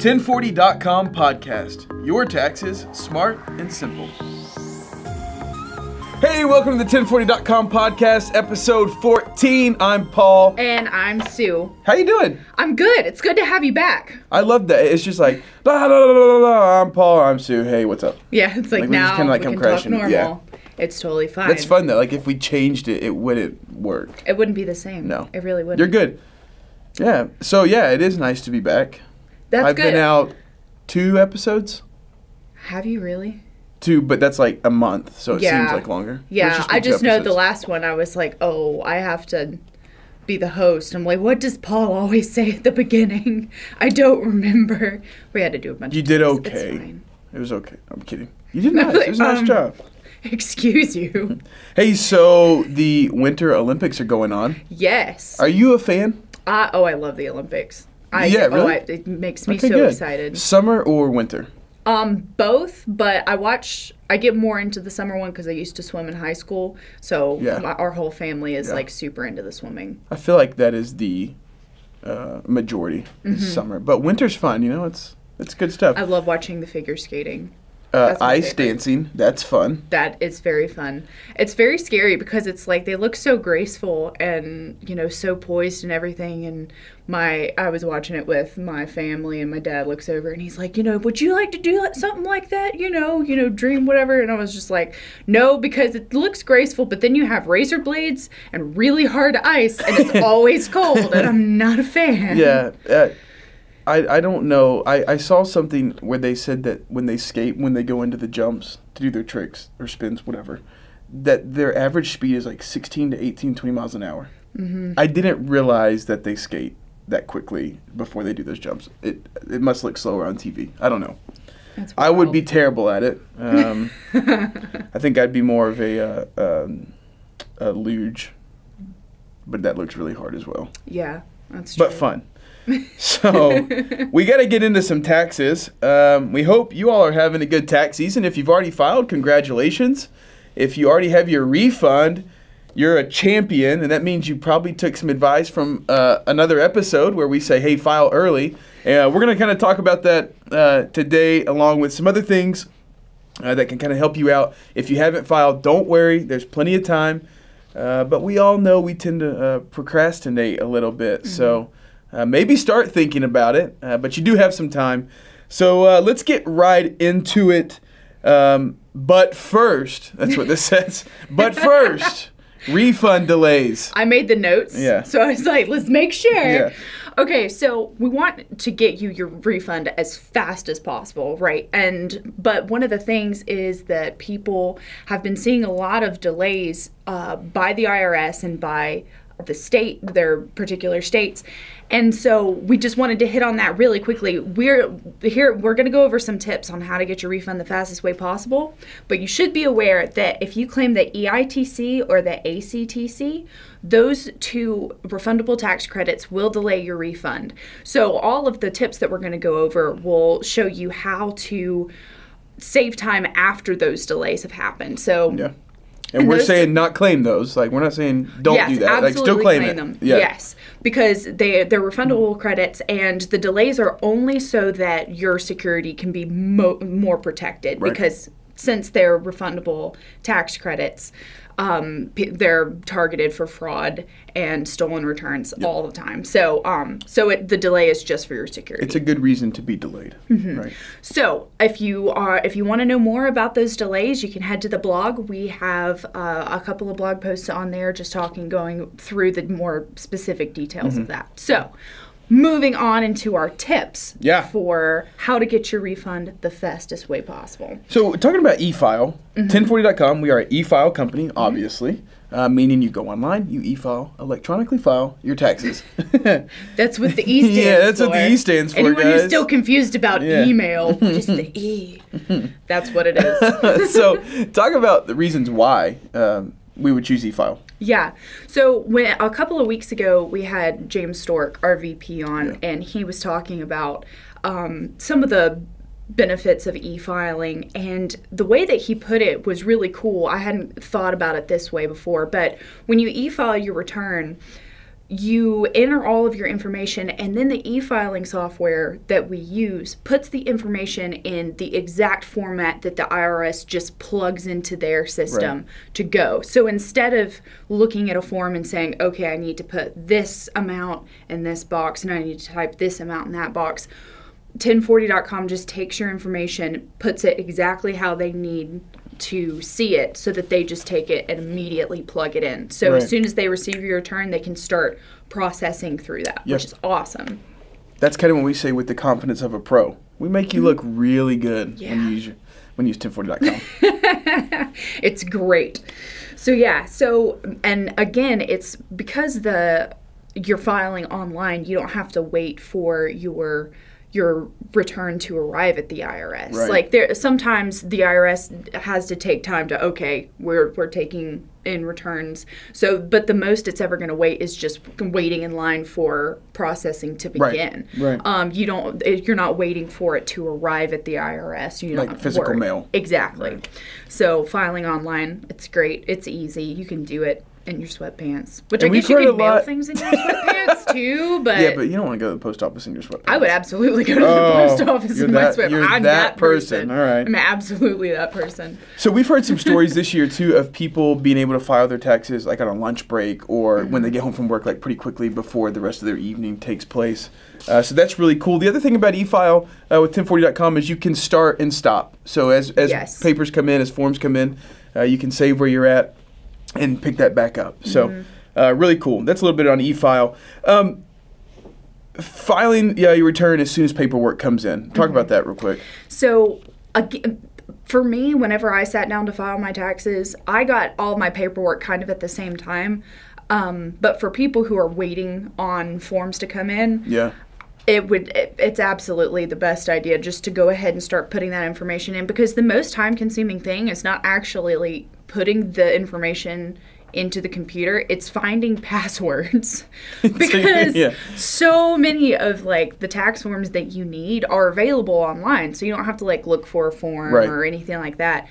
1040.com podcast. Your taxes, smart and simple. Hey, welcome to the 1040.com podcast, episode 14. I'm Paul. And I'm Sue. How you doing? I'm good. It's good to have you back. I love that. It's just like, la, la, la, la, la, I'm Paul, I'm Sue. Hey, what's up? Yeah, it's like we now just kinda like we come can crashing. talk normal. Yeah. It's totally fine. That's fun though. Like if we changed it, it wouldn't work. It wouldn't be the same. No. It really wouldn't. You're good. Yeah. So yeah, it is nice to be back. That's I've good. been out 2 episodes. Have you really? 2, but that's like a month, so it seems like longer. Yeah, I just know the last one I was like, oh, I have to be the host. I'm like, what does Paul always say at the beginning? I don't remember. We had to do a bunch You of did things. okay. It's fine. It was okay. I'm kidding. You did nice. It was a nice job. Excuse you. Hey, so the Winter Olympics are going on. Yes. Are you a fan? I love the Olympics. Yeah, really? It makes me Okay, so good. excited. Summer or winter? Both, but I get more into the summer one because I used to swim in high school, so Yeah. our whole family is like super into the swimming. I feel like that is the majority is summer, but winter's fun. You know, it's good stuff. I love watching the figure skating. That's my Ice favorite. dancing, that's fun. That is very fun. It's very scary because it's like they look so graceful and, you know, so poised and everything. And I was watching it with my family and my dad looks over and he's like, you know, would you like to do something like that? You know, dream whatever. And I was just like, no, because it looks graceful, but then you have razor blades and really hard ice and it's always cold and I'm not a fan. Yeah. I don't know. I saw something where they said that when they skate, when they go into the jumps to do their tricks or spins, whatever, that their average speed is like 16 to 18, 20 miles an hour. Mm-hmm. I didn't realize that they skate that quickly before they do those jumps. It must look slower on TV. I don't know. That's I would wild. be terrible at it. I think I'd be more of a luge, but that looks really hard as well. Yeah, that's true. But fun. So we got to get into some taxes. We hope you all are having a good tax season. If you've already filed, congratulations. If you already have your refund, you're a champion, and that means you probably took some advice from another episode where we say, hey, file early. We're going to kind of talk about that today, along with some other things that can kind of help you out. If you haven't filed, don't worry. There's plenty of time. But we all know we tend to procrastinate a little bit. Mm-hmm. So maybe start thinking about it, but you do have some time. So let's get right into it. But first, that's what this says. But first, refund delays. I made the notes. Yeah. So I was like, let's make sure. Yeah. Okay, so we want to get you your refund as fast as possible, right? But one of the things is that people have been seeing a lot of delays by the IRS and by the state, their particular states. And so we just wanted to hit on that really quickly. We're going to go over some tips on how to get your refund the fastest way possible. But you should be aware that if you claim the EITC or the ACTC, those 2 refundable tax credits will delay your refund. So all of the tips that we're going to go over will show you how to save time after those delays have happened. So Yeah. And we're saying not claim those. Like, we're not saying don't do that. Like, still claim it. Them. Yeah. Yes, because they're refundable credits, and the delays are only so that your security can be more protected. Right. Because since they're refundable tax credits, they're targeted for fraud and stolen returns all the time. So, the delay is just for your security. It's a good reason to be delayed. Mm-hmm. Right. So, if you want to know more about those delays, you can head to the blog. We have a couple of blog posts on there, just going through the more specific details of that. So, moving on into our tips for how to get your refund the fastest way possible. So talking about e-file, 1040.com, we are an e-file company, obviously, meaning you go online, you e-file, electronically file your taxes. That's what the E stands for. Yeah, that's what the E stands for, Anyone guys. who's still confused about email, what is the E? That's what it is. So talk about the reasons why we would choose e-file. Yeah. So a couple of weeks ago, we had James Stork, our VP, on, and he was talking about some of the benefits of e-filing, and the way that he put it was really cool. I hadn't thought about it this way before, but when you e-file your return, you enter all of your information, and then the e-filing software that we use puts the information in the exact format that the IRS just plugs into their system to go. So instead of looking at a form and saying, okay, I need to put this amount in this box and I need to type this amount in that box, 1040.com just takes your information, puts it exactly how they need to see it, so that they just take it and immediately plug it in. So as soon as they receive your return, they can start processing through that, which is awesome. That's kind of when we say with the confidence of a pro. We make you look really good when you use 1040.com. It's great. So and again, it's because you're filing online, you don't have to wait for your return to arrive at the IRS. Like sometimes the IRS has to take time to, okay, we're taking in returns. So, but the most it's ever going to wait is just waiting in line for processing to begin. You're not waiting for it to arrive at the IRS. You don't like physical mail. Exactly. So filing online, it's great. It's easy. You can do it in your sweatpants, which I guess you can mail things in your sweatpants too, but yeah, but you don't want to go to the post office in your sweatpants. I would absolutely go to the post office in my sweatpants. I'm that person. All right. I'm absolutely that person. So we've heard some stories this year too of people being able to file their taxes like on a lunch break or when they get home from work, like pretty quickly before the rest of their evening takes place. So that's really cool. The other thing about e-file with 1040.com is you can start and stop. So as papers come in, as forms come in, you can save where you're at and pick that back up. So really cool. That's a little bit on e-file. Filing your return as soon as paperwork comes in. Talk about that real quick. So again, for me, whenever I sat down to file my taxes, I got all my paperwork kind of at the same time. But for people who are waiting on forms to come in, it's absolutely the best idea just to go ahead and start putting that information in, because the most time-consuming thing is not actually putting the information into the computer, it's finding passwords. Because so many of like the tax forms that you need are available online, so you don't have to like look for a form or anything like that.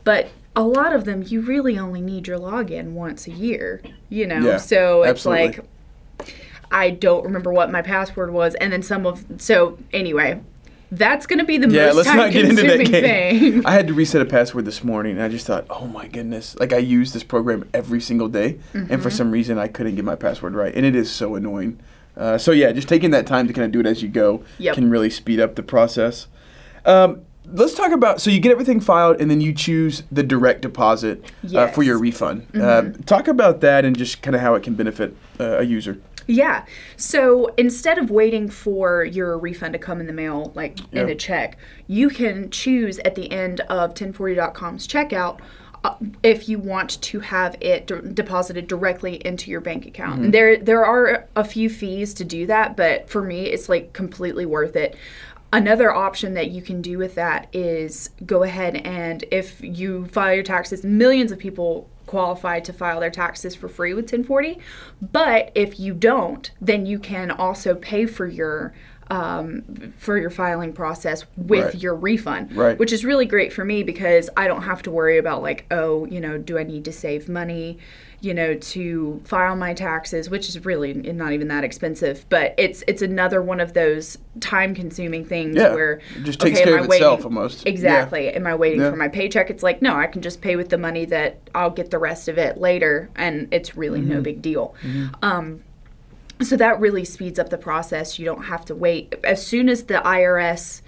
But a lot of them, you really only need your login once a year, you know? So it's like, I don't remember what my password was, and then so anyway, that's going to be the most time-consuming thing. I had to reset a password this morning, and I just thought, oh my goodness. Like, I use this program every single day, and for some reason, I couldn't get my password right, and it is so annoying. So yeah, just taking that time to kind of do it as you go can really speed up the process. Let's talk about, so you get everything filed, and then you choose the direct deposit for your refund. Talk about that and just kind of how it can benefit a user. Yeah. So instead of waiting for your refund to come in the mail, like in a check, you can choose at the end of 1040.com's checkout if you want to have it deposited directly into your bank account. And there are a few fees to do that, but for me, it's like completely worth it. Another option that you can do with that is go ahead and if you file your taxes, millions of people qualify to file their taxes for free with 1040. But if you don't, then you can also pay for your filing process with your refund, which is really great for me because I don't have to worry about like, oh, you know, do I need to save money, you know, to file my taxes, which is really not even that expensive, but it's another one of those time-consuming things where it just takes care of itself almost. Exactly. Am I waiting for my paycheck? It's like, no, I can just pay with the money that I'll get the rest of it later, and it's really no big deal. So that really speeds up the process. You don't have to wait. As soon as the IRS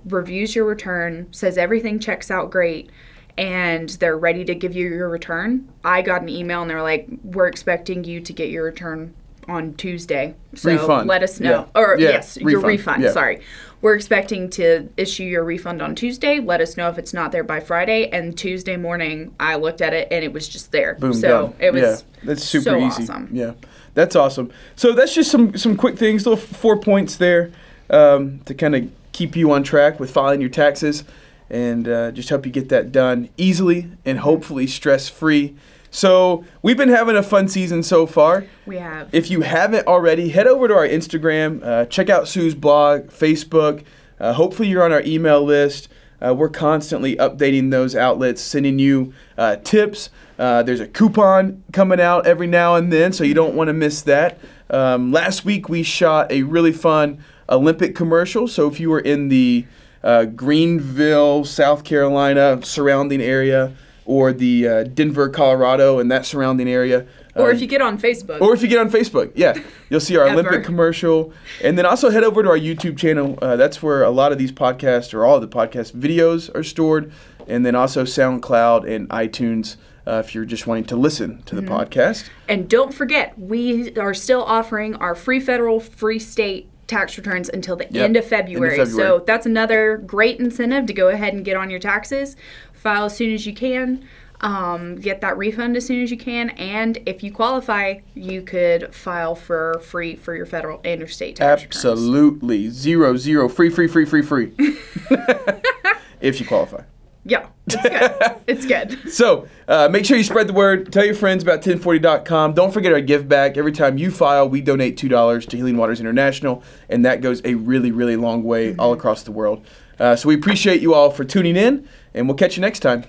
reviews your return, says everything checks out great, and they're ready to give you your return, I got an email and they're like, we're expecting you to get your return on Tuesday. So let us know. Or your refund. Sorry. We're expecting to issue your refund on Tuesday. Let us know if it's not there by Friday. And Tuesday morning, I looked at it and it was just there. Boom, so done. It was that's super so easy. Awesome. Yeah, that's awesome. So that's just some quick things, little 4 points there to kind of keep you on track with filing your taxes and just help you get that done easily and hopefully stress-free. So we've been having a fun season so far. We have. If you haven't already, head over to our Instagram, check out Sue's blog, Facebook. Hopefully you're on our email list. We're constantly updating those outlets, sending you tips, There's a coupon coming out every now and then, so you don't want to miss that. Last week we shot a really fun Olympic commercial, so if you were in the Greenville, South Carolina surrounding area, or the Denver, Colorado, and that surrounding area. Or if you get on Facebook. Yeah. You'll see our Olympic commercial. And then also head over to our YouTube channel. That's where a lot of these podcasts, or all of the podcast videos, are stored. And then also SoundCloud and iTunes if you're just wanting to listen to the podcast. And don't forget, we are still offering our free federal, free state tax returns until the end of February. So that's another great incentive to go ahead and get on your taxes. File as soon as you can. Get that refund as soon as you can, and if you qualify, you could file for free for your federal and your state tax Absolutely. returns. 0, free. If you qualify. Yeah, it's good. It's good. So make sure you spread the word. Tell your friends about 1040.com. Don't forget our give back. Every time you file, we donate $2 to Healing Waters International, and that goes a really, really long way all across the world. So we appreciate you all for tuning in, and we'll catch you next time.